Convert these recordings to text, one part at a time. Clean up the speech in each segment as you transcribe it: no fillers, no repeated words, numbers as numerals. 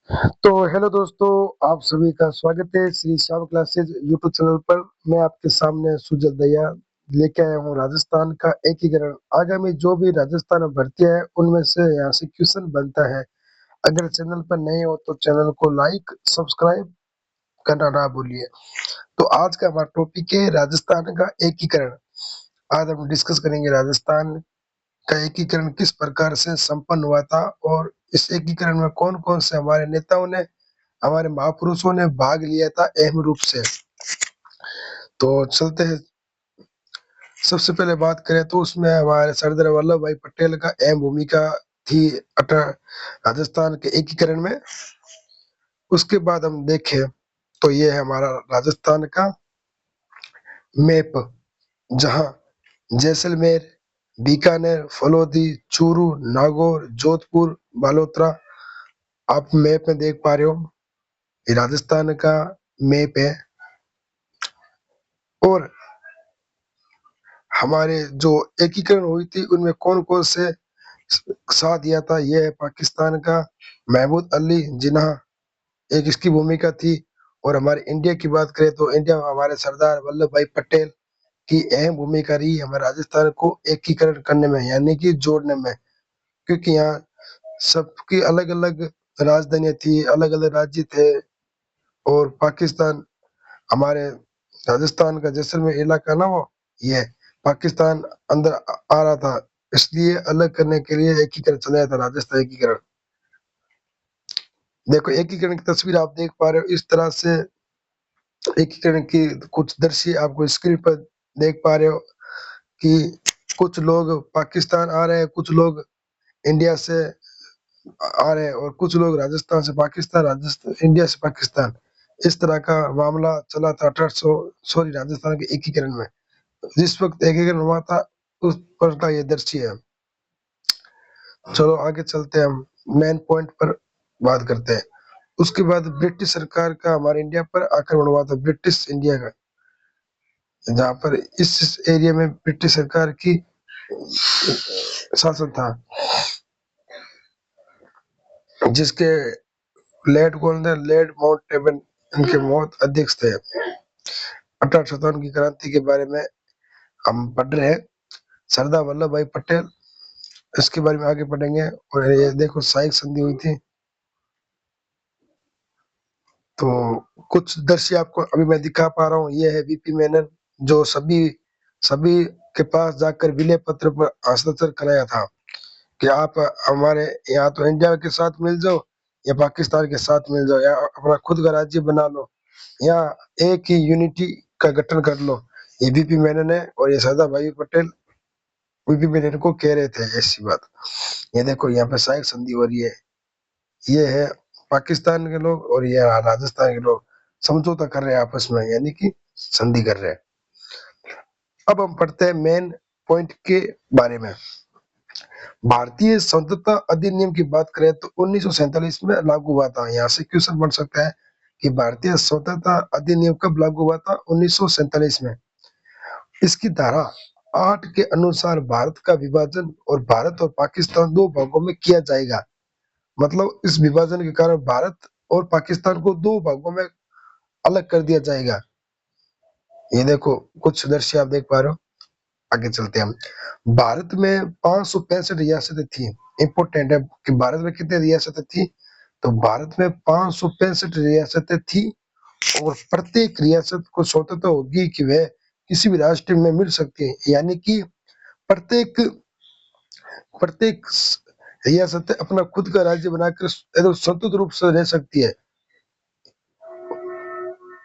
तो हेलो दोस्तों, आप सभी का स्वागत है Shri Shyam classes YouTube channel पर। मैं आपके सामने सुजल दया लेके आया हूँ राजस्थान का एकीकरण। आगामी जो भी राजस्थान में भर्तियां है उनमें से यहाँ से क्वेश्चन बनता है। अगर चैनल पर नए हो तो चैनल को लाइक सब्सक्राइब करना ना भूलिए। तो आज का हमारा टॉपिक है राजस्थान का एकीकरण। आज हम डिस्कस करेंगे राजस्थान का एकीकरण किस प्रकार से संपन्न हुआ था और इस एकीकरण में कौन कौन से हमारे नेताओं ने, हमारे महापुरुषों ने भाग लिया था अहम रूप से। तो चलते हैं। सबसे पहले बात करें तो उसमें हमारे सरदार वल्लभ भाई पटेल का अहम भूमिका थी राजस्थान के एकीकरण में। उसके बाद हम देखें तो ये है हमारा राजस्थान का मैप, जहां जैसलमेर, बीकानेर, फलोदी, चूरू, नागौर, जोधपुर, बालोतरा आप मैप में देख पा रहे हो। ये राजस्थान का मैप है। और हमारे जो एकीकरण हुई थी उनमें कौन कौन से साथ दिया था, यह है पाकिस्तान का महमूद अली जिन्ना, एक इसकी भूमिका थी। और हमारे इंडिया की बात करें तो इंडिया में हमारे सरदार वल्लभ भाई पटेल की अहम भूमिका रही हमारे राजस्थान को एकीकरण करने में, यानी कि जोड़ने में। क्योंकि यहाँ सबकी अलग अलग राजधानियां थी, अलग अलग राज्य थे। और पाकिस्तान, हमारे राजस्थान का जैसलमेर इलाका ना, वो ये पाकिस्तान अंदर आ रहा था, इसलिए अलग करने के लिए एकीकरण चलाया था, राजस्थान एकीकरण। देखो एकीकरण की तस्वीर आप देख पा रहे हो। इस तरह से एकीकरण की कुछ दृश्य आपको स्क्रीन पर देख पा रहे हो कि कुछ लोग पाकिस्तान आ रहे हैं, कुछ लोग इंडिया से आ रहे हैं और कुछ लोग राजस्थान से पाकिस्तान, राजस्थान इंडिया से पाकिस्तान। इस तरह का मामला चला था 1800 सॉरी राजस्थान के एकीकरण में। जिस वक्त एकीकरण हुआ था उस पर का ये दृश्य है। चलो आगे चलते हैं, हम मेन पॉइंट पर बात करते हैं। उसके बाद ब्रिटिश सरकार का हमारे इंडिया पर आक्रमण हुआ था, ब्रिटिश इंडिया का, जहाँ पर इस एरिया में ब्रिटिश सरकार की शासन था, जिसके लेड गवर्नर लेड माउंटबेटन इनके मौत अध्यक्ष थे। 1857 की क्रांति के बारे में हम पढ़ रहे हैं, सरदार वल्लभ भाई पटेल, इसके बारे में आगे पढ़ेंगे। और ये देखो साइक संधि हुई थी। तो कुछ दृश्य आपको अभी मैं दिखा पा रहा हूँ। ये है वीपी मेनन, जो सभी सभी के पास जाकर विलय पत्र पर हस्ताक्षर कराया था कि आप हमारे यहाँ तो इंडिया के साथ मिल जाओ या पाकिस्तान के साथ मिल जाओ या अपना खुद का राज्य बना लो या एक ही यूनिटी का गठन कर लो। ये वीपी मेनन है और ये सरदार भाई पटेल वीपी मेनन को कह रहे थे ऐसी बात। ये देखो यहाँ पे साइक संधि हो रही है। ये है पाकिस्तान के लोग और ये राजस्थान के लोग समझौता कर रहे हैं आपस में, यानी कि संधि कर रहे हैं। अब हम पढ़ते हैं मेन पॉइंट के बारे में। भारतीय स्वतंत्रता अधिनियम की बात करें तो 1947 में लागू हुआ था। यहाँ से क्वेश्चन बन सकता है कि भारतीय स्वतंत्रता अधिनियम कब लागू हुआ था? 1947 में। इसकी धारा 8 के अनुसार भारत का विभाजन और भारत और पाकिस्तान दो भागों में किया जाएगा। मतलब इस विभाजन के कारण भारत और पाकिस्तान को दो भागों में अलग कर दिया जाएगा। ये देखो कुछ दृश्य आप देख पा रहे हो। आगे चलते हैं हम। भारत में 565 रियासतें थी। इंपोर्टेंट है कि भारत में कितने रियासतें थी? तो भारत में 565 रियासतें थी और प्रत्येक रियासत को स्वतंत्रता होगी कि वह किसी भी राष्ट्र में मिल सकती है, यानी कि प्रत्येक प्रत्येक रियासत अपना खुद का राज्य बनाकर एकदम स्वतंत्र रूप से रह सकती है।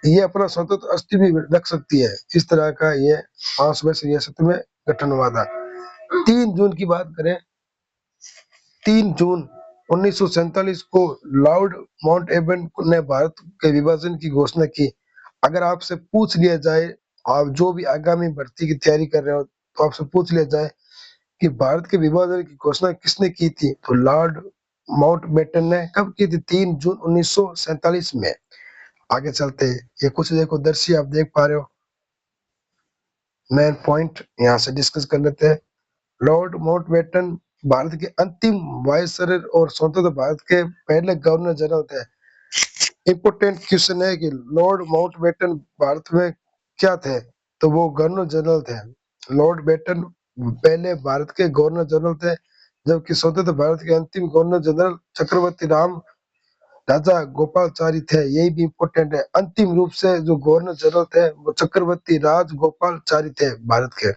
ये अपना स्वतंत्र अस्तित्व भी रख सकती है। इस तरह का ये 5 रियासत में गठन हुआ था। 3 जून की बात करें, 3 जून 1947 को लॉर्ड माउंटबेटन ने भारत के विभाजन की घोषणा की। अगर आपसे पूछ लिया जाए, आप जो भी आगामी भर्ती की तैयारी कर रहे हो, तो आपसे पूछ लिया जाए कि भारत के विभाजन की घोषणा किसने की थी, तो लॉर्ड माउंटबेटन ने कब की थी? 3 जून 1947 में। आगे चलते हैं। ये कुछ देखो दृश्य आप देख पा रहे हो। मेन पॉइंट यहाँ से डिस्कस कर लेते हैं। लॉर्ड माउंटबेटन भारत के अंतिम वायसराय और स्वतंत्र भारत के पहले गवर्नर जनरल थे। इम्पोर्टेंट क्वेश्चन है कि लॉर्ड माउंटबेटन भारत में क्या थे? तो वो गवर्नर जनरल थे। लॉर्ड बेटन पहले भारत के गवर्नर जनरल थे, जबकि स्वतंत्र भारत के अंतिम गवर्नर जनरल चक्रवर्ती राम राजा गोपालचारी थे। यही भी इम्पोर्टेंट है। अंतिम रूप से जो गवर्नर जनरल थे वो चक्रवर्ती राज गोपालचारी थे भारत के।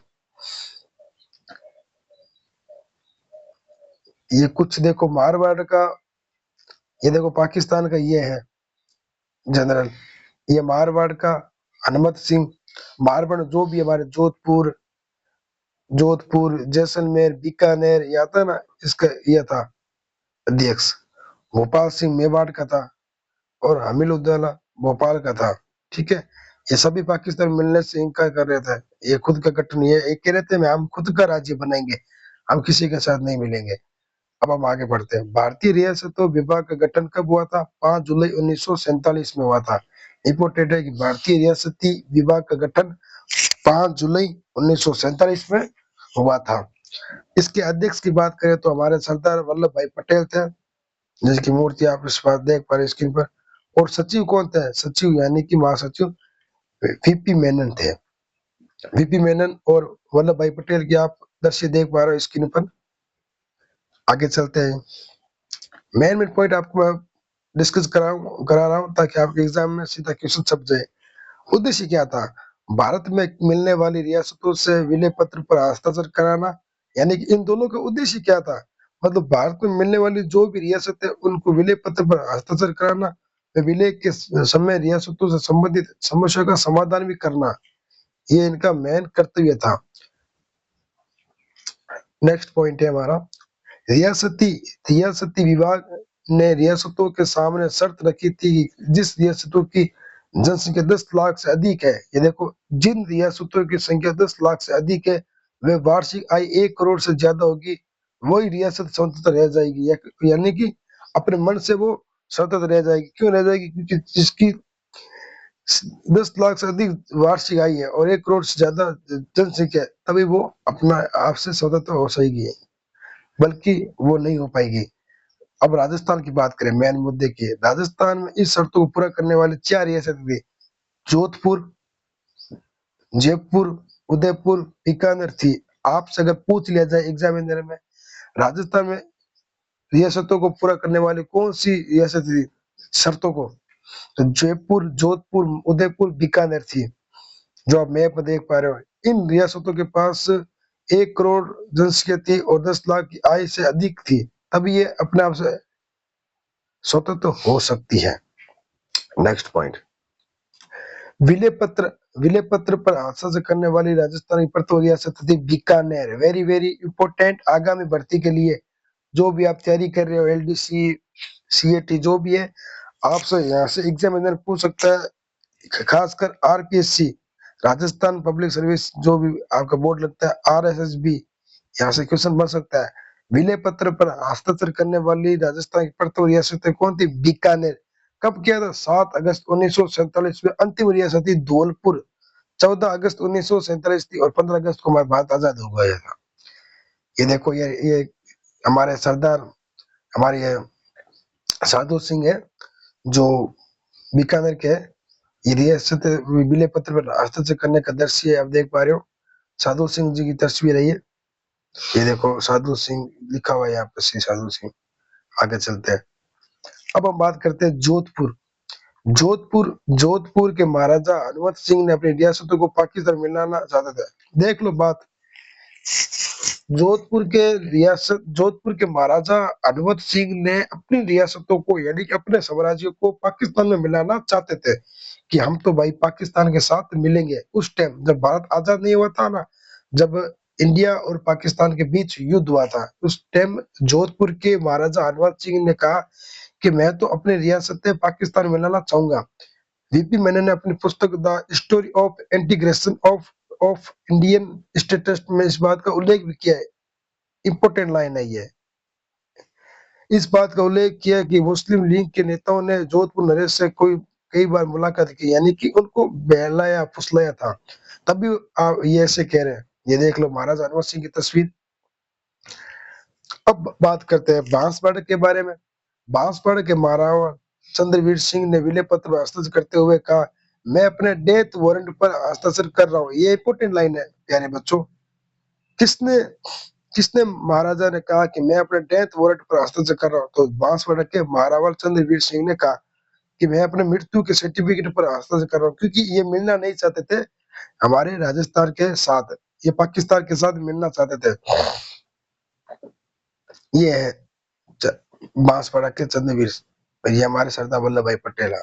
ये कुछ देखो मारवाड़ का, ये देखो पाकिस्तान का, ये है जनरल, ये मारवाड़ का हनुमत सिंह। मारवाड़ जो भी हमारे जोधपुर जोधपुर जैसलमेर बीकानेर ये आता है ना, इसका ये था अध्यक्ष। भोपाल सिंह मेवाड़ का था और हमील उद्दौला भोपाल का था। ठीक है, ये सभी पाकिस्तान मिलने से इनकार कर रहे थे। ये खुद का गठन, ये एक कह रहे थे हम खुद का राज्य बनाएंगे, हम किसी के साथ नहीं मिलेंगे। अब हम आगे बढ़ते हैं। भारतीय रियासतों विभाग का गठन कब हुआ था? 5 जुलाई 1947 में हुआ था। इम्पोर्टेंट है कि भारतीय रियासती विभाग का गठन 5 जुलाई 1947 में हुआ था। इसके अध्यक्ष की बात करें तो हमारे सरदार वल्लभ भाई पटेल थे, जिसकी मूर्ति आप इस बार देख पा रहे स्क्रीन पर। और सचिव कौन थे? सचिव यानी कि महासचिव वीपी मेनन थे। वीपी मेनन और वल्लभ भाई पटेल की आप दृश्य देख पा रहे हो स्क्रीन पर। आगे चलते हैं। मेन मेन पॉइंट आपको मैं डिस्कस करा रहा हूँ ताकि आपके एग्जाम में सीधा क्वेश्चन छप जाए। उद्देश्य क्या था? भारत में मिलने वाली रियासतों से विलय पत्र पर हस्ताक्षर कराना, यानी कि इन दोनों का उद्देश्य क्या था? मतलब भारत में मिलने वाली जो भी रियासत है उनको विलय पत्र पर हस्ताक्षर कराना, विलय के समय रियासतों से संबंधित समस्या का समाधान भी करना, ये इनका मेन कर्तव्य था। नेक्स्ट पॉइंट है हमारा, रियासती रियासती विभाग ने रियासतों के सामने शर्त रखी थी कि जिस रियासतों की जनसंख्या 10 लाख से अधिक है, ये देखो, जिन रियासतों की संख्या 10 लाख से अधिक है वे वार्षिक आय 1 करोड़ से ज्यादा होगी, वही रियासत स्वतंत्र रह जाएगी। यानी कि अपने मन से वो स्वतंत्र रह जाएगी। क्यों रह जाएगी? क्योंकि जिसकी 10 लाख से अधिक वार्षिक आय है और 1 करोड़ से ज्यादा जनसंख्या है, तभी वो अपना आप से स्वतंत्र हो सकेगी, बल्कि वो नहीं हो पाएगी। अब राजस्थान की बात करें, मेन मुद्दे की, राजस्थान में इस शर्तों को पूरा करने वाली 4 रियासत थी: जोधपुर, जयपुर, उदयपुर, बीकानेर थी। आपसे अगर पूछ लिया जाए एग्जामिनर में राजस्थान में रियासतों को पूरा करने वाली कौन सी रियासत थी शर्तों को, तो जयपुर, जोधपुर, उदयपुर, बीकानेर थी, जो आप मैप में देख पा रहे हो। इन रियासतों के पास 1 करोड़ जनसंख्या थी और 10 लाख की आय से अधिक थी, तभी ये अपने आप से स्वतंत्र हो सकती है। नेक्स्ट पॉइंट, विलय पत्र विलय पत्र पर हस्ताक्षर करने वाली राजस्थान की प्रथम रियासत थी बीकानेर। वेरी वेरी इंपॉर्टेंट आगामी भर्ती के लिए, जो भी आप तैयारी कर रहे हो, एलडीसी, सीएटी, जो भी है, आपसे यहाँ से एग्जामिनर पूछ सकता है। खासकर आरपीएससी, राजस्थान पब्लिक सर्विस, जो भी आपका बोर्ड लगता है, आरएसएसबी, यहाँ से क्वेश्चन बन सकता है। विलय पत्र पर हस्ताक्षर करने वाली राजस्थान की प्रथम रियासत कौन थी? बीकानेर। कब किया था? 7 अगस्त 1947 में। अंतिम रियासत थी धौलपुर। 14 अगस्त 1947 थी और 15 अगस्त को हमारा भारत आजाद हो गया था। ये देखो, ये हमारे सरदार, हमारे ये साधु सिंह है जो बीकानेर के है। ये रियासत विलय पत्र पर हस्ताक्षर करने का दृश्य आप देख पा रहे हो। साधु सिंह जी की तस्वीर है ये देखो, साधु सिंह लिखा हुआ है यहाँ पे, श्री साधु सिंह। आगे चलते हैं। अब हम बात करते हैं जोधपुर। जोधपुर के महाराजा हनुमत सिंह ने अपनी रियासतों को पाकिस्तान मिलाना चाहते थे। देख लो बात, जोधपुर के महाराजा हनुमत सिंह ने अपनी रियासतों को, यानी कि अपने साम्राज्य को पाकिस्तान में मिलाना चाहते थे कि हम तो भाई पाकिस्तान के साथ मिलेंगे। उस टाइम जब भारत आजाद नहीं हुआ था ना, जब इंडिया और पाकिस्तान के बीच युद्ध हुआ था, उस टाइम जोधपुर के महाराजा हनुमत सिंह ने कहा कि मैं तो अपनी रियासतें पाकिस्तान में लाना चाहूंगा। वीपी मेनन ने अपनी पुस्तक the story of integration of Indian states में इस बात का उल्लेख भी किया है। इंपॉर्टेंट लाइन है ये। इस बात का उल्लेख किया कि मुस्लिम लीग के नेताओं ने जोधपुर नरेश से कई बार मुलाकात की, यानी कि उनको बहलाया फुसलाया था, तभी आप ये ऐसे कह रहे हैं। ये देख लो महाराजा अनवर सिंह की तस्वीर। अब बात करते हैं बांसवाड़ा के बारे में। बांसवाड़ा के महाराणा चंद्रवीर सिंह ने विलय पत्र पर हस्ताक्षर करते हुए कहा, मैं अपने डेथ वारंट पर हस्ताक्षर कर रहा हूँ। ये इंपोर्टेंट लाइन है प्यारे बच्चों। किसने किसने महाराजा ने कहा कि मैं अपने डेथ वारंट पर हस्ताक्षर कर रहा हूँ? तो बांसवाड़ा के महाराणा चंद्रवीर सिंह ने कहा कि मैं अपने मृत्यु के सर्टिफिकेट पर हस्ताक्षर कर रहा हूँ, क्योंकि ये मिलना नहीं चाहते थे हमारे राजस्थान के साथ, ये पाकिस्तान के साथ मिलना चाहते थे। ये है बांसवाड़ा के चंद्रवीर, ये हमारे सरदार वल्लभ भाई पटेल है।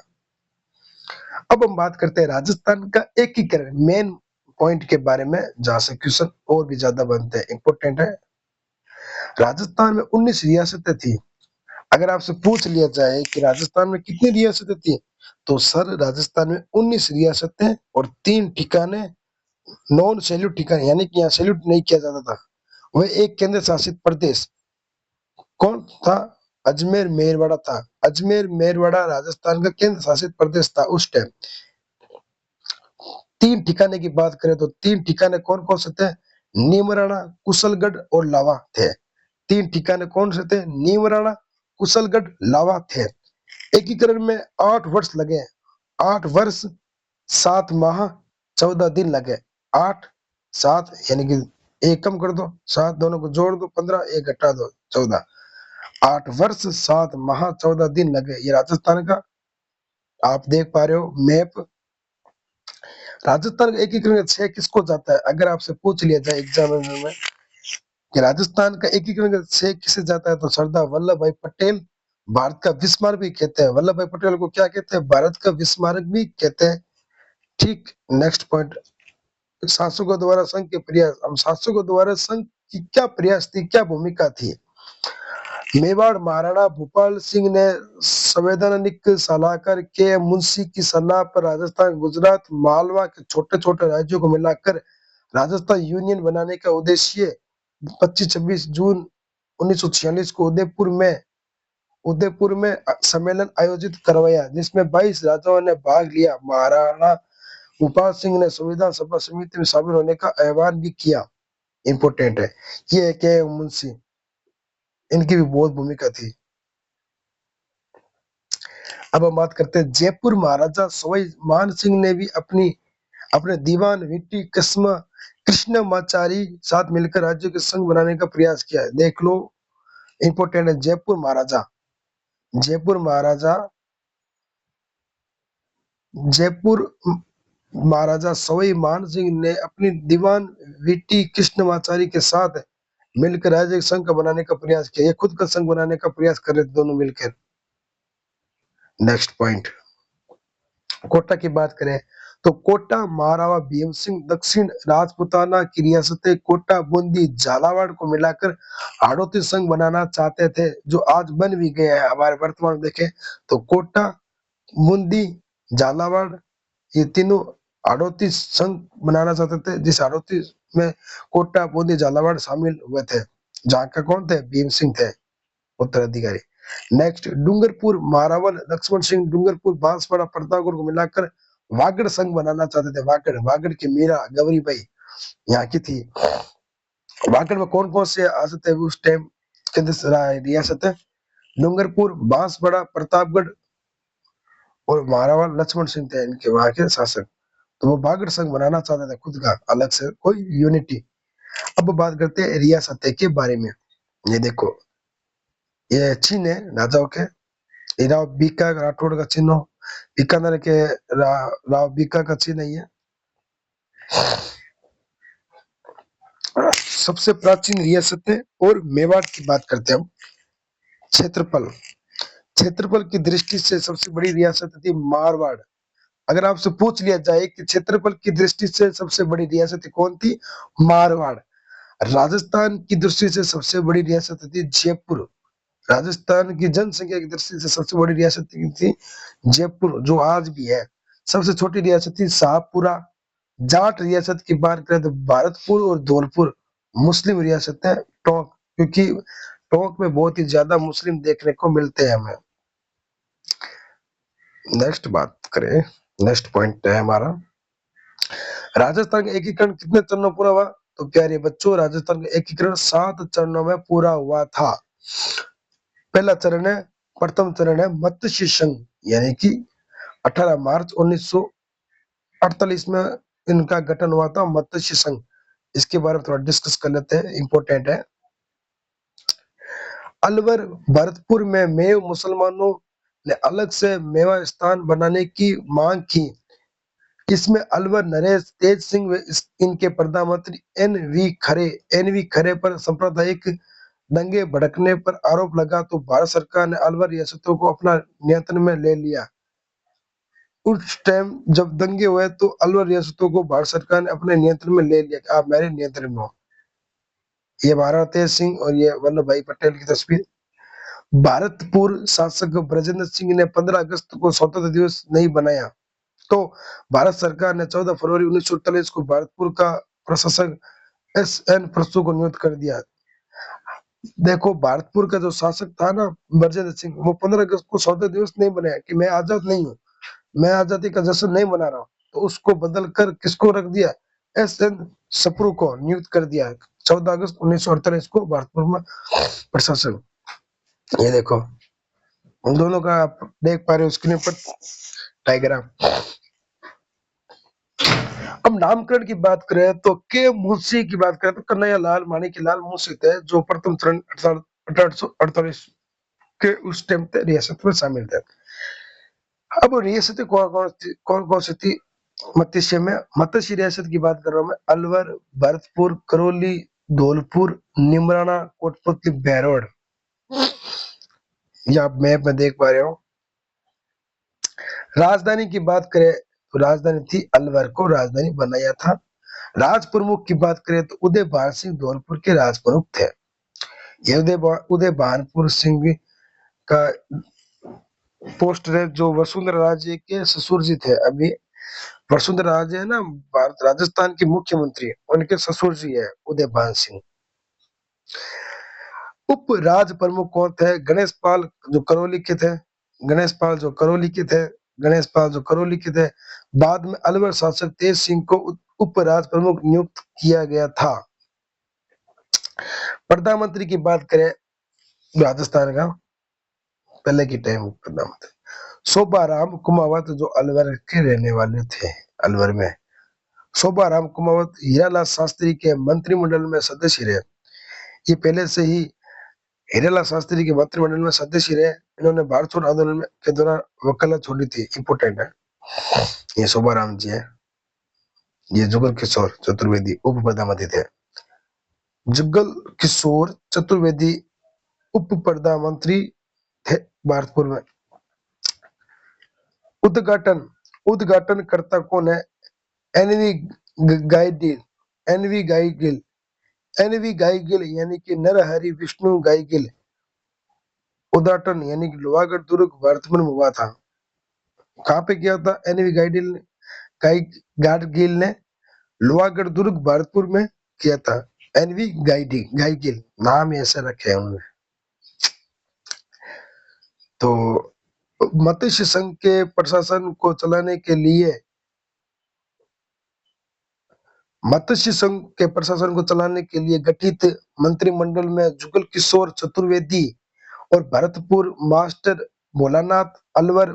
अब हम बात करते हैं राजस्थान का एकीकरण, मेन पॉइंट के बारे में, जहां से क्वेश्चन और भी ज्यादा बनते हैं, इंपोर्टेंट है। राजस्थान में 19 रियासतें थी। अगर आपसे पूछ लिया जाए कि राजस्थान में कितनी रियासतें थी, तो सर राजस्थान में 19 रियासतें और 3 ठिकाने नॉन सैल्यूट ठिकाने, यानी कि यहाँ सैल्यूट नहीं किया जाता था। वह एक केंद्र शासित प्रदेश कौन था? अजमेर मेरवाड़ा था। अजमेर मेरवाड़ा राजस्थान का केंद्र शासित प्रदेश था उस टाइम। 3 ठिकाने की बात करें तो 3 ठिकाने कौन कौन से थे? नीमराणा, कुशलगढ़ और लावा थे। 3 ठिकाने कौन से थे? नीमराणा, कुशलगढ़, लावा थे। एकीकरण में 8 वर्ष लगे। 8 वर्ष 7 माह 14 दिन लगे। 8 7 यानी कि एक कम कर दो, 7 दोनों को जोड़ दो 15, एक घटा दो 14। 8 वर्ष 7 माह 14 दिन लगे। ये राजस्थान का आप देख पा रहे हो मैप। राजस्थान का एकीकरण श्रेय किसको जाता है? अगर आपसे पूछ लिया जाए एग्जाम में कि राजस्थान का एकीकरण श्रेय किसे जाता है, तो सरदार वल्लभ भाई पटेल, भारत का विस्मारक भी कहते हैं। वल्लभ भाई पटेल को क्या कहते हैं? भारत का विस्मारक भी कहते हैं। ठीक, नेक्स्ट पॉइंट, शासकों द्वारा संघ के प्रयास। हम शासकों द्वारा संघ की क्या प्रयास थी, क्या भूमिका थी? मेवाड़ महाराणा भूपाल सिंह ने संवैधानिक सलाहकार के मुंशी की सलाह पर राजस्थान, गुजरात, मालवा के छोटे छोटे राज्यों को मिलाकर राजस्थान यूनियन बनाने का उद्देश्य 25-26 जून 1946 को उदयपुर में सम्मेलन आयोजित करवाया, जिसमें 22 राजाओं ने भाग लिया। महाराणा भूपाल सिंह ने संविधान सभा समिति में शामिल होने का आह्वान भी किया। इंपोर्टेंट है ये है कि मुंशी, इनकी भी बहुत भूमिका थी। अब हम बात करते हैं जयपुर महाराजा सवाई मान सिंह ने भी अपने दीवान विटी कृष्णमाचारी साथ मिलकर राज्य के संघ बनाने का प्रयास किया है। देख लो, इंपोर्टेंट है। जयपुर महाराजा जयपुर महाराजा सवाई मान सिंह ने अपनी दीवान विटी कृष्णमाचारी के साथ मिलकर राज्य के संघ का बनाने का प्रयास किया। ये खुद का संघ बनाने का प्रयास कर रहे थे दोनों मिलकर। नेक्स्ट पॉइंट, कोटा की बात करें तो कोटा महाराणा भीम सिंह दक्षिण राजपुताना की रियासतें कोटा, बूंदी, झालावाड़ को मिलाकर हाड़ौती संघ बनाना चाहते थे, जो आज बन भी गया है। हमारे वर्तमान में देखें तो कोटा, बूंदी, झालावाड़, ये तीनों हाड़ौती संघ बनाना चाहते थे, जिस हाड़ौती में कोटा, बूंदी, झालावाड़ शामिल हुए थे, जहाँ का कौन थे? भीम सिंह थे उत्तराधिकारी। नेक्स्ट, डूंगरपुर महारावल लक्ष्मण सिंह डूंगरपुर, बांसवाड़ा, प्रतापगढ़ को मिलाकर वागड़ संघ बनाना चाहते थे। वागड़ की मीरा गौरी बाई यहाँ की थी। वागड़ में कौन कौन से आ सकते हैं उस टाइम के रियासत है? डूंगरपुर, बांसवाड़ा, प्रतापगढ़ और महारावल लक्ष्मण सिंह थे इनके वहां के शासक। तो वो वागड़ संघ बनाना चाहते थे खुद का अलग से कोई यूनिटी। अब बात करते हैं रियासत के बारे में। ये देखो, ये चिन्ह है राजाओं के। राव बीका राठौड़ का चिन्ह, बीकानेर के राव बीका का चिन्ह है। सबसे प्राचीन रियासतें और मेवाड़ की बात करते हैं हम। क्षेत्रफल क्षेत्रफल की दृष्टि से सबसे बड़ी रियासत थी मारवाड़। अगर आपसे पूछ लिया जाए कि क्षेत्रफल की दृष्टि से सबसे बड़ी रियासत कौन थी? मारवाड़। राजस्थान की दृष्टि से सबसे बड़ी रियासत थी जयपुर। राजस्थान की जनसंख्या की दृष्टि से सबसे बड़ी रियासत थी जयपुर, जो आज भी है। सबसे छोटी रियासत थी शाहपुरा। जाट रियासत की बात करें तो भारतपुर और धौलपुर मुस्लिम रियासत है। टोंक, क्योंकि टोंक में बहुत ही ज्यादा मुस्लिम देखने को मिलते हैं हमें। नेक्स्ट बात करें, नेक्स्ट पॉइंट है हमारा, राजस्थान का एकीकरण कितने चरणों पूरा हुआ? तो प्यारे बच्चों, राजस्थान का एकीकरण 7 चरणों में पूरा हुआ था। पहला चरण है, प्रथम चरण है मत्स्य संघ, यानी कि 18 मार्च 1948 में इनका गठन हुआ था, मत्स्य संघ। इसके बारे में थोड़ा डिस्कस कर लेते हैं, इंपॉर्टेंट है। अलवर भरतपुर में मेव मुसलमानों ने अलग से मेवा स्थान बनाने की मांग की। इसमें अलवर नरेश तेज सिंह व इनके प्रधानमंत्री एन वी खरे पर सांप्रदायिक दंगे भड़कने पर आरोप लगा, तो भारत सरकार ने अलवर रियासतों को अपना नियंत्रण में ले लिया। उस टाइम जब दंगे हुए तो अलवर रियासतों को भारत सरकार ने अपने नियंत्रण में ले लिया कि आप मेरे नियंत्रण में हो। ये महाराणा तेज सिंह और ये वल्लभ भाई पटेल की तस्वीर। भारतपुर शासक ब्रजेंद्र सिंह ने 15 अगस्त को स्वतंत्रता दिवस नहीं बनाया, तो भारत सरकार ने 14 फरवरी 1948 को भारतपुर का प्रशासक एस.एन. प्रसू को नियुक्त कर दिया। देखो, भारतपुर का जो शासक था ना, ब्रजेंद्र सिंह, वो 15 अगस्त को स्वतंत्रता दिवस नहीं बनाया कि मैं आजाद नहीं हूँ, मैं आजादी का जश्न नहीं मना रहा हूँ, तो उसको बदल कर किसको रख दिया, एस.एन. सप्रू को नियुक्त कर दिया 14 अगस्त 1948 को भारतपुर में प्रशासक। ये देखो, उन दोनों का आप देख पा रहे हो स्क्रीन पर डायग्राम। अब नामकरण की बात करें तो के मुंशी की बात करें तो कन्हैया लाल माणिक्यलाल मुंशी थे, जो प्रथम चरण 1848 के उस टाइम पे रियासत में शामिल थे। अब रियासतें कौन कौन सी थी मत्स्य में? मत्स्य रियासत की बात कर रहा हूं मैं। अलवर, भरतपुर, करौली, धौलपुर, निमराना, कोटपुतली, बहरोड। ये आप मैप में देख पा रहे हो। राजधानी की बात करें तो राजधानी थी अलवर को राजधानी बनाया था। राज प्रमुख की बात करें तो उदय भान सिंह धौलपुर के राज प्रमुख थे। ये उदय भानपुर सिंह का पोस्ट है, जो वसुंधरा राजे के ससुर जी थे। अभी वसुंधरा राजे है ना, भारत राजस्थान की मुख्यमंत्री, उनके ससुर जी है उदय भान सिंह। उप राज प्रमुख कौन थे? गणेश पाल जो करौली के थे, गणेश पाल जो करौली के थे, गणेश पाल जो करौली के थे। बाद में अलवर शासक तेज सिंह को उप राज प्रमुख नियुक्त किया गया था। प्रधानमंत्री की बात करें राजस्थान का पहले की टाइम प्रधानमंत्री शोभाराम कुमावत, जो अलवर के रहने वाले थे। अलवर में शोभाराम कुमावत हीरालाल शास्त्री के मंत्रिमंडल में सदस्य रहे। ये पहले से ही हीरालाल शास्त्री के मंत्रिमंडल में सदस्य रहे। इन्होंने भारत छोड़ो आंदोलन के दौरान वकालत छोड़ी थी, इंपोर्टेंट है। ये शोभाराम जी है। ये जुगल किशोर चतुर्वेदी उप प्रधानमंत्री थे। जुगल किशोर चतुर्वेदी उप प्रधानमंत्री थे भारतपुर में। उद्घाटन करता कौन है? एनवी गाइडिल एनवी गाइगिल एनवी गाइगिल यानी कि नरहरि विष्णु गाइगिल। उद्घाटन यानी कि लोहागढ़ दुर्ग भारतपुर में हुआ था। कहाँ पे किया था? एनवी गाइगिल ने लोहागढ़ दुर्ग भारतपुर में किया था। एनवी गाइगिल नाम ऐसे रखे हैं उन्होंने। तो मत्स्य संघ के प्रशासन को चलाने के लिए गठित मंत्रिमंडल में जुगल किशोर चतुर्वेदी और भरतपुर मास्टर भोलानाथ, अलवर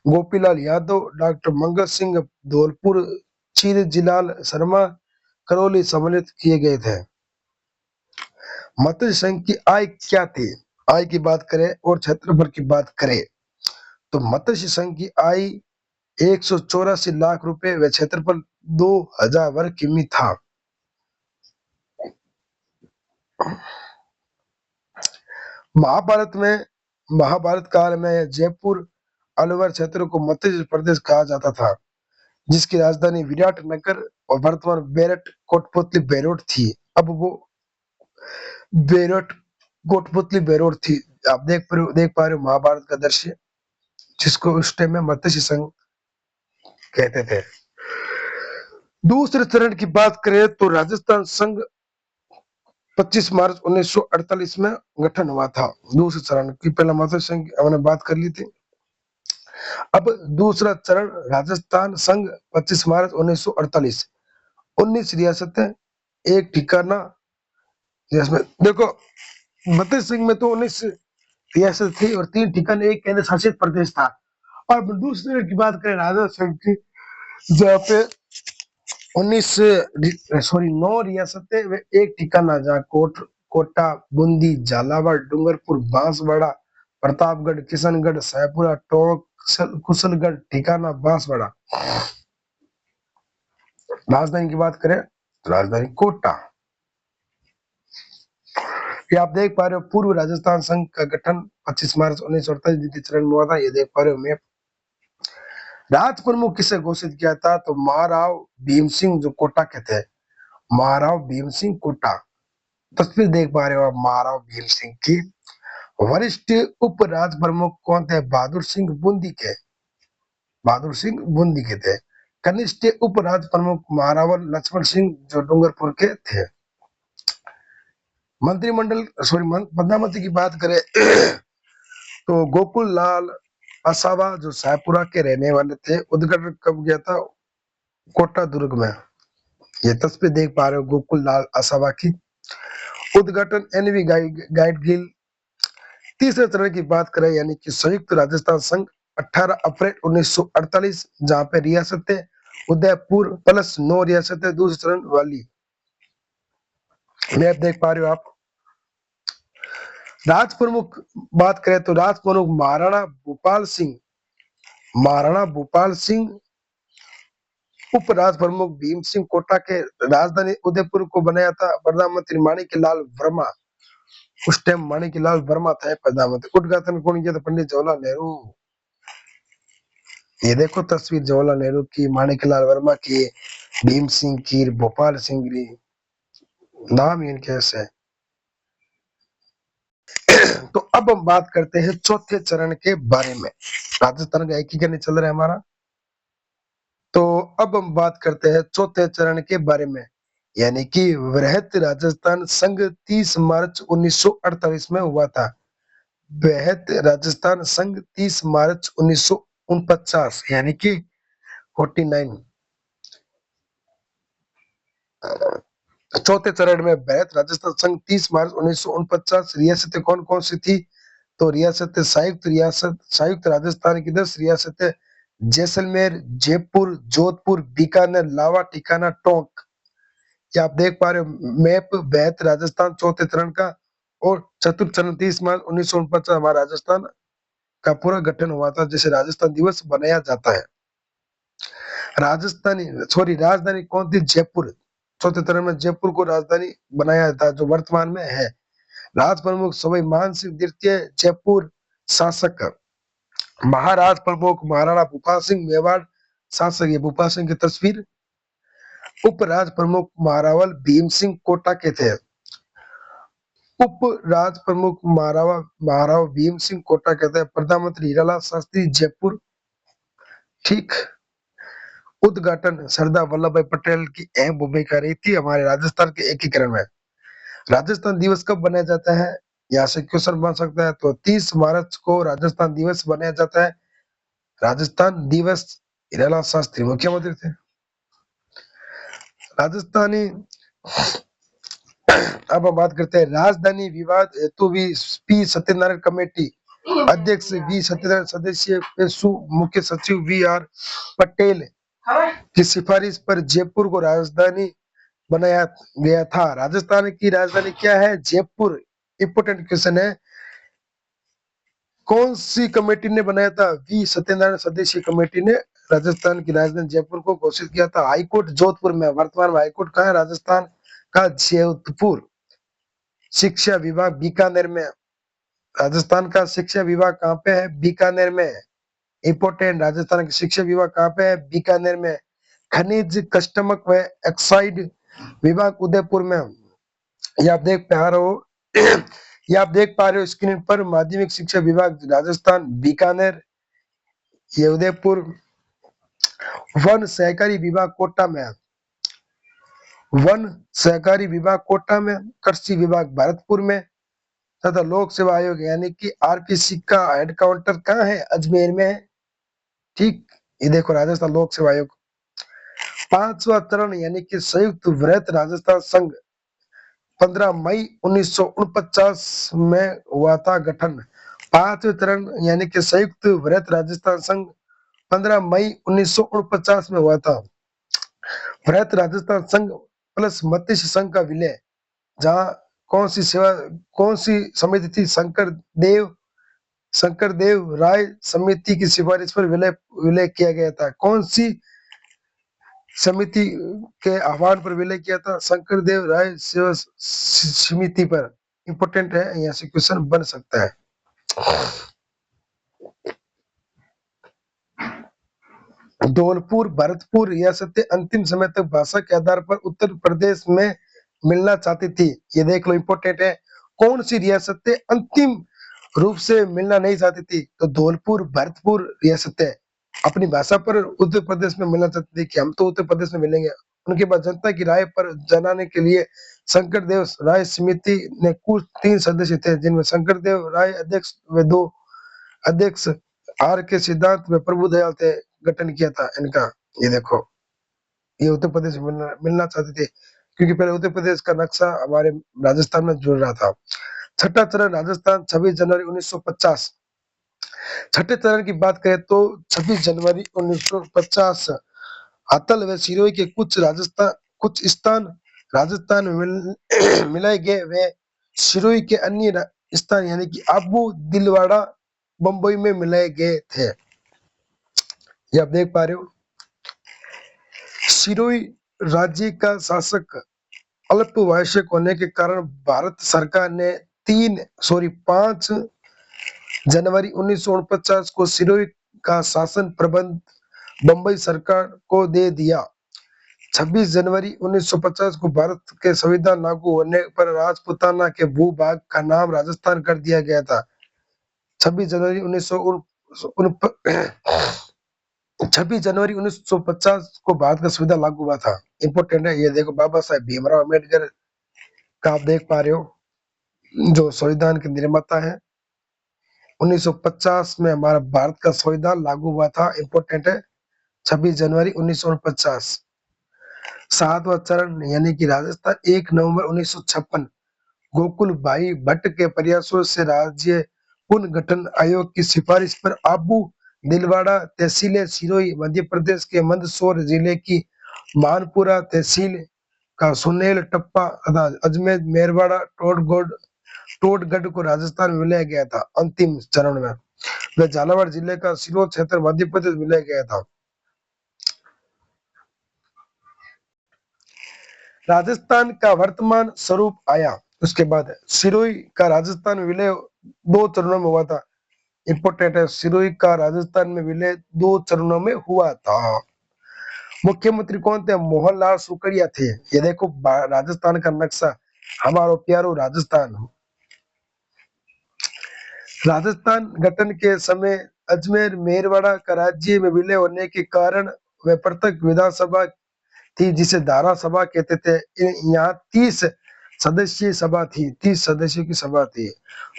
गोपीलाल यादव, डॉक्टर मंगल सिंह धौलपुर, चीरजीलाल शर्मा करौली सम्मिलित किए गए थे। मत्स्य संघ की आय क्या थी? आय की बात करें और क्षेत्रफल की बात करें तो मत्स्य संघ की आय 184 लाख रुपए व क्षेत्रफल 2000 वर्ग किमी था। महाभारत काल में जयपुर अलवर क्षेत्र को मत्स्य प्रदेश कहा जाता था, जिसकी राजधानी विराट नगर और वर्तमान बेरठ कोटपुतली बेरोट थी। अब वो बेरठ कोटपुतली बेरोट थी। आप देख पा रहे हो महाभारत का दृश्य, जिसको उस टाइम में मत्स्य संघ कहते थे। दूसरे चरण की बात करें तो राजस्थान संघ 25 मार्च 1948 में गठन हुआ था। दूसरे चरण की पहला मत्स्य संघ हमने बात कर ली थी। अब दूसरा चरण राजस्थान संघ 25 मार्च 1948। 19 रियासतें एक ठिकाना, जिसमें देखो मध्य सिंह में तो 19 रियासत थी और 3 ठिकाने, एक केंद्र शासित प्रदेश था। और दूसरे की बात करें राजा संघ की, जहाँ पे 9 रियासतें व एक ठिकाना, जहाँ कोटा, बूंदी, झालावाड़, डूंगरपुर, बांसवाड़ा, प्रतापगढ़, किशनगढ़, शाहपुरा, टोंक, कुशलगढ़, ठिकाना बांसवाड़ा। राजधानी की बात करें तो राजधानी कोटा। ये आप देख पा रहे हो, पूर्व राजस्थान संघ का गठन 25 मार्च 1948 द्वितीय चरण में हुआ था। ये देख पा रहे हो मैप। राज प्रमुख किसे घोषित किया था? तो महाराव भीम सिंह, जो कोटा के थे, महाराव भीम सिंह कोटा। तस्वीर देख पा रहे हो आप महाराव भीम सिंह की। वरिष्ठ उप राज प्रमुख कौन थे? बहादुर सिंह बूंदी के, बहादुर सिंह बूंदी के थे। कनिष्ठ उप राज प्रमुख महारावल लक्ष्मण सिंह, जो डूंगरपुर के थे। मंत्रिमंडल प्रधानमंत्री की बात करें तो गोकुल लाल असावा, जो शाहपुरा के रहने वाले थे, उद्घाटन कब किया था? कोटा दुर्ग में। ये तस्वीर देख पा रहे हो गोकुल लाल असावा की। उद्घाटन एनवी गाइड गिल। तीसरे चरण की बात करें यानी कि संयुक्त राजस्थान संघ 18 अप्रैल 1948, जहां पे रियासतें उदयपुर प्लस 9 रियासतें दूसरे चरण वाली। मैप देख पा रहे हो आप। राज प्रमुख बात करें तो राज प्रमुख महाराणा भूपाल सिंह, महाराणा भूपाल सिंह। उप राज प्रमुख भीम सिंह कोटा के। राजधानी उदयपुर को बनाया था प्रधानमंत्री माणिक्यलाल वर्मा। उस टाइम माणिक्यलाल वर्मा था प्रधानमंत्री। उद्घाटन कौन किया था? पंडित जवाहरलाल नेहरू। ये देखो तस्वीर जवाहरलाल नेहरू की, माणिक्यलाल वर्मा की, भीम सिंह की, भोपाल सिंह की। नाम इनके ऐसे। तो अब हम बात करते हैं चौथे चरण के बारे में। राजस्थान का एकीकरण चल रहा है हमारा। तो अब हम बात करते हैं चौथे चरण के बारे में, यानी कि वृहत राजस्थान संघ 30 मार्च 1948 में हुआ था। वृहत राजस्थान संघ 30 मार्च 1949, यानी कि 49। चौथे चरण में वृहत राजस्थान संघ 30 मार्च 1949। रियासतें कौन कौन सी थी? तो संयुक्त राजस्थान की 10 रियासतें, जैसलमेर, जयपुर, जोधपुर, बीकानेर, लावा, ठिकाना, टोंक। ये आप देख पा रहे हो मैप वृहत राजस्थान चौथे चरण का। और चतुर्थ चरण 30 मार्च 1949 हमारा राजस्थान का पूरा गठन हुआ था, जिसे राजस्थान दिवस बनाया जाता है। राजधानी कौन थी? जयपुर। चौथे चरण में जयपुर को राजधानी बनाया था, जो वर्तमान में है। राज प्रमुख सवाई मान सिंह द्वितीय जयपुर शासक। महाराज प्रमुख महाराणा भूपाल सिंह मेवाड़ शासक। ये भूपाल सिंह की तस्वीर। उप राज प्रमुख महारावल भीम सिंह कोटा के थे। उप राज प्रमुख महाराव भीम सिंह कोटा के थे। प्रधानमंत्री हीरालाल शास्त्री जयपुर। ठीक। उद्घाटन सरदार वल्लभ भाई पटेल की अहम भूमिका रही थी हमारे राजस्थान के एकीकरण में। राजस्थान दिवस कब बनाया जाता है? यहाँ से क्वेश्चन बन सकता है। तो 30 मार्च को राजस्थान दिवस बनाया जाता है। राजस्थान दिवस, हीरालाल शास्त्री मुख्यमंत्री थे। राजस्थानी। अब हम बात करते हैं राजधानी विवाद हेतु पी सत्यनारायण कमेटी अध्यक्ष वी सत्यनारायण, सदस्य मुख्य सचिव वी आर पटेल की सिफारिश पर जयपुर को राजधानी बनाया गया था। राजस्थान की राजधानी क्या है? जयपुर। इंपोर्टेंट क्वेश्चन है। कौन सी कमेटी ने बनाया था? वी सत्यनारायण सदस्य कमेटी ने राजस्थान की राजधानी जयपुर को घोषित किया था। हाईकोर्ट जोधपुर में। वर्तमान में हाईकोर्ट कहाँ है? राजस्थान का जोधपुर। शिक्षा विभाग बीकानेर में। राजस्थान का शिक्षा विभाग कहाँ पे है? बीकानेर में। इंपोर्टेंट, राजस्थान की शिक्षा विभाग कहाँ पे है? बीकानेर में। खनिज, कस्टमक व एक्साइड विभाग उदयपुर में। ये आप देख पा रहे हो ये आप देख पा रहे हो स्क्रीन पर। माध्यमिक शिक्षा विभाग राजस्थान बीकानेर, ये उदयपुर। वन सहकारी विभाग कोटा में। वन सहकारी विभाग कोटा में। कृषि विभाग भरतपुर में। तथा लोक सेवा आयोग यानी कि आरपीसी का हेडक्वार्टर कहाँ है? अजमेर में है। ठीक। ये देखो राजस्थान लोक सेवा आयोग। पांचवा चरण यानी कि संयुक्त वृहत राजस्थान संघ 15 मई 1949 में हुआ था गठन। पांचवें चरण यानी कि संयुक्त वृहत राजस्थान संघ 15 मई 1949 में हुआ था। वृहत राजस्थान संघ प्लस मत्स्य संघ का विलय, जहां कौन सी समिति थी? शंकर देव राय समिति की सिफारिश पर विलय किया गया था। कौन सी समिति के आह्वान पर विलय किया था? शंकर देव राय सेवा समिति पर। इंपोर्टेंट है, यहाँ से क्वेश्चन बन सकता है। धौलपुर भरतपुर रियासतें अंतिम समय तक भाषा के आधार पर उत्तर प्रदेश में मिलना चाहती थी। ये देख लो, इंपोर्टेंट है। कौन सी रियासतें अंतिम रूप से मिलना नहीं चाहती थी? तो धौलपुर भरतपुर रियासतें अपनी भाषा पर उत्तर प्रदेश में मिलना चाहती थी कि हम तो उत्तर प्रदेश में मिलेंगे। उनके बाद जनता की राय पर जनाने के लिए शंकर देव राय समिति ने कुल 3 सदस्य थे, जिनमें शंकर देव राय अध्यक्ष व 2 अध्यक्ष आर के सिद्धांत में प्रभुदयाल थे गठन किया था इनका। ये देखो, ये उत्तर प्रदेश में मिलना चाहते थे, क्योंकि पहले उत्तर प्रदेश का नक्शा हमारे राजस्थान में जुड़ रहा था। छठा चरण राजस्थान 26 जनवरी 1950। छठे चरण की बात करें तो 26 जनवरी 1950 अतल व सिरोही के कुछ स्थान राजस्थान में मिलाए गए व सिरोही के अन्य स्थान यानी कि आबू दिलवाड़ा बम्बई में मिलाए गए थे। ये आप देख पा रहे हो। सिरोही राज्य का शासक अल्पवयस्क होने के कारण भारत सरकार ने 5 जनवरी 1949 को सिरोही का शासन प्रबंध बंबई सरकार को दे दिया। 26 जनवरी 1950 को भारत के संविधान लागू होने पर राजपूताना के भूभाग का नाम राजस्थान कर दिया गया था। 26 जनवरी 1950 को भारत का संविधान लागू हुआ था। इंपोर्टेंट है, ये देखो बाबा साहेब भीमराव अम्बेडकर का आप देख पा रहे हो, जो संविधान के निर्माता है। 1950 में हमारा भारत का संविधान लागू हुआ था। इंपोर्टेंट है, 26 जनवरी 1950। 7वां चरण यानी कि राजस्थान 1 नवंबर 1956 गोकुल भाई भट्ट के प्रयासों से राज्य पुनर्गठन आयोग की सिफारिश पर आबू दिलवाड़ा तहसील सिरोही मध्य प्रदेश के मंदसौर जिले की मानपुरा तहसील का सुनेल टप्पा तथा अजमेर मेरवाड़ा टोडगढ़ को राजस्थान में मिलाया गया था। अंतिम चरण में वह झालावाड़ जिले का सिरोही क्षेत्र मध्य प्रदेश मिलाया गया था। राजस्थान का वर्तमान स्वरूप आया। उसके बाद सिरोही का राजस्थान में विलय 2 चरणों में हुआ था। इंपोर्टेंट है, सिरोही का राजस्थान में विलय 2 चरणों में हुआ था। मुख्यमंत्री कौन थे? मोहनलाल सुकड़िया थे। ये देखो राजस्थान का नक्शा, हमारो प्यारो राजस्थान। राजस्थान गठन के समय अजमेर मेरवाड़ा का राज्य में विलय होने के कारण वह पृथक विधानसभा थी, जिसे धारा सभा कहते थे। यहाँ 30 सदस्यीय सभा थी, 30 सदस्यों की सभा थी।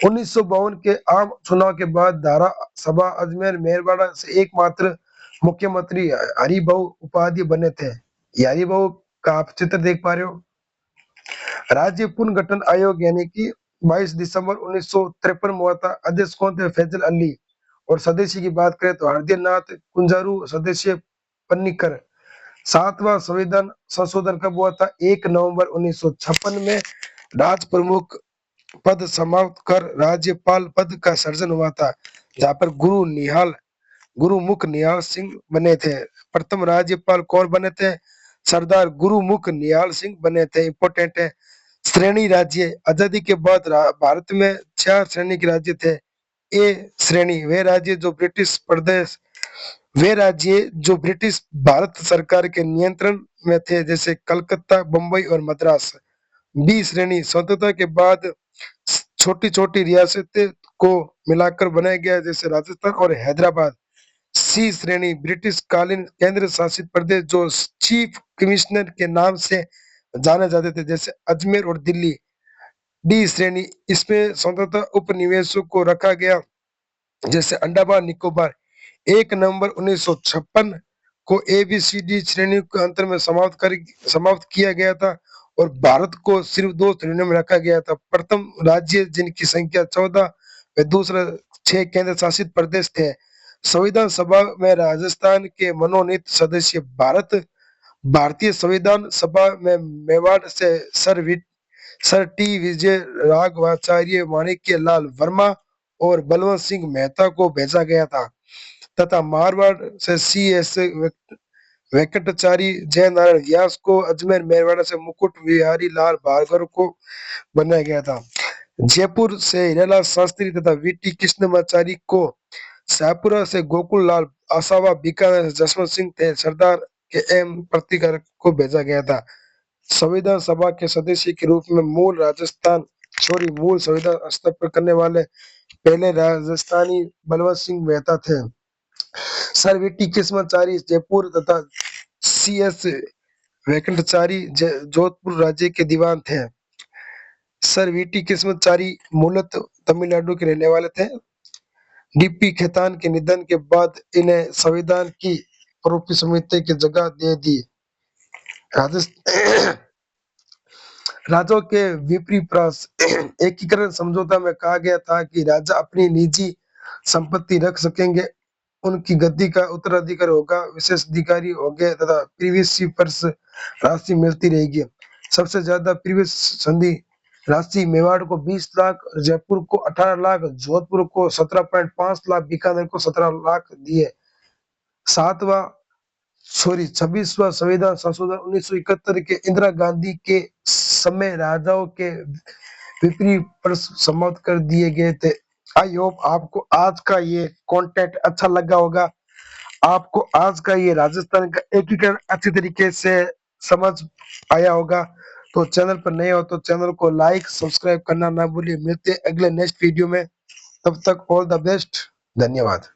1952 के आम चुनाव के बाद धारा सभा अजमेर मेरवाड़ा से एकमात्र मुख्यमंत्री हरिभाऊ उपाध्याय बने थे। हरिभाऊ का आप चित्र देख पा रहे हो। राज्य पुनर्गठन आयोग यानी कि 22 दिसंबर 1953 में हुआ था। अध्यक्ष कौन थे? फैजल अली। और सदस्य की बात करें तो हरदीनाथ कुंजारू सदस्य पन्नीकर। 7वां संविधान संशोधन कब हुआ था? 1 नवंबर 1956 में राज प्रमुख पद समाप्त कर राज्यपाल पद का सर्जन हुआ था, जहां पर गुरुमुख निहाल सिंह बने थे। प्रथम राज्यपाल कौन बने थे? सरदार गुरुमुख निहाल सिंह बने थे। इंपोर्टेंट है। श्रेणी राज्य, आजादी के बाद भारत में 4 श्रेणी के राज्य थे। ए श्रेणी वे राज्य जो ब्रिटिश भारत सरकार के नियंत्रण में थे, जैसे कलकत्ता, बंबई और मद्रास। बी श्रेणी स्वतंत्रता के बाद छोटी छोटी रियासतें को मिलाकर बनाया गया, जैसे राजस्थान और हैदराबाद। सी श्रेणी ब्रिटिश कालीन केंद्र शासित प्रदेश जो चीफ कमिश्नर के नाम से जाने जाते थे, जैसे अजमेर और दिल्ली। डी श्रेणी, इसमें स्वतंत्र उपनिवेशों को रखा गया, जैसे अंडमान निकोबार। 1 नवंबर 1956 को ABCD श्रेणी के अंतर में समाप्त किया गया था और भारत को सिर्फ 2 श्रेणियों में रखा गया था। प्रथम राज्य जिनकी संख्या 14 व दूसरा 6 केंद्र शासित प्रदेश थे। संविधान सभा में राजस्थान के मनोनीत सदस्य भारतीय संविधान सभा में मेवाड़ से सर टी विजय राघवाचार्य, माणिक्य लाल वर्मा और बलवंत सिंह मेहता को भेजा गया था तथा मारवाड़ से CS वेंकटाचारी, जयनारायण व्यास को, अजमेर मेरवाड़ा से मुकुट बिहारी लाल भार्गव को बनाया गया था। जयपुर से हीरालाल शास्त्री तथा VT कृष्णमाचारी को, शाहपुरा से गोकुल लाल आसावा, बीकानेर से जसवंत सिंह थे सरदार के M प्रतिकर को भेजा गया था। संविधान सभा के सदस्य के रूप में मूल संविधान हस्ताक्षर करने वाले पहले राजस्थानी बलवंत सिंह मेहता थे। सर VT कृष्णमाचारी जयपुर तथा CS वेंकटाचारी जोधपुर राज्य के दीवान थे। सर VT कृष्णमाचारी मूलतः तमिलनाडु के रहने वाले थे। DP खेतान के निधन के बाद इन्हें संविधान की आरोपी समिति की जगह दे दी। राजाओं के विप्रास एकीकरण समझौता में कहा गया था कि राजा अपनी निजी संपत्ति रख सकेंगे, उनकी गद्दी का उत्तराधिकार होगा, विशेष अधिकारी होंगे तथा प्रीवियसी पर राशि मिलती रहेगी। सबसे ज्यादा प्रीवियस संधि राशि मेवाड़ को 20 लाख, जयपुर को 18 लाख, जोधपुर को 17.5 लाख, बीकानेर को 17 लाख दिए। 26वां संविधान संशोधन 1971 के इंदिरा गांधी के समय राजाओं के विपरीत पर समाप्त कर दिए गए थे। आई होप आपको आज का ये कंटेंट अच्छा लगा होगा। आपको आज का ये राजस्थान का एकीकरण अच्छी तरीके से समझ आया होगा। तो चैनल पर नए हो तो चैनल को लाइक सब्सक्राइब करना ना भूलिए। मिलते हैं अगले नेक्स्ट वीडियो में, तब तक ऑल द बेस्ट, धन्यवाद।